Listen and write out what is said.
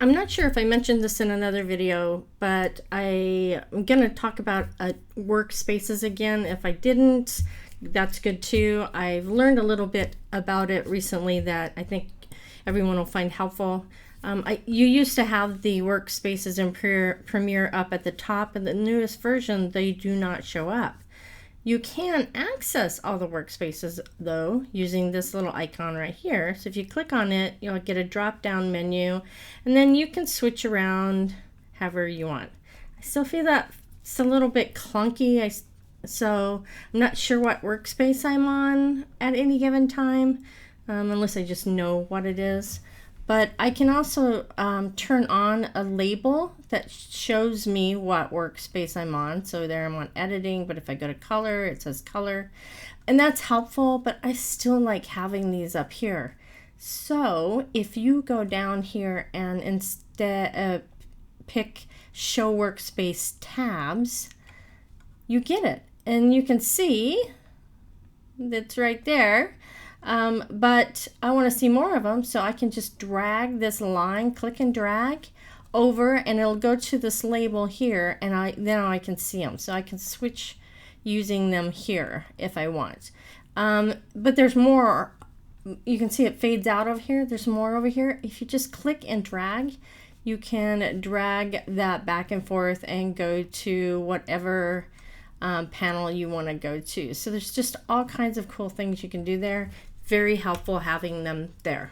I'm not sure if I mentioned this in another video, but I'm going to talk about Workspaces again. If I didn't, that's good too. I've learned a little bit about it recently that I think everyone will find helpful. You used to have the Workspaces in Premiere up at the top. In the newest version, they do not show up. You can access all the workspaces though using this little icon right here. So if you click on it, you'll get a drop down menu and then you can switch around however you want. I still feel that it's a little bit clunky, so I'm not sure what workspace I'm on at any given time, unless I just know what it is. But I can also turn on a label that shows me what workspace I'm on. So there I'm on editing, but if I go to color, it says color. And that's helpful, but I still like having these up here. So if you go down here and instead pick show workspace tabs, you get it. And you can see that's right there. But I want to see more of them, so I can just drag this line, click and drag over, and it'll go to this label here, and then I can see them. So I can switch using them here if I want. But there's more. You can see it fades out over here. There's more over here. If you just click and drag, you can drag that back and forth and go to whatever panel you want to go to. So there's just all kinds of cool things you can do there. Very helpful having them there.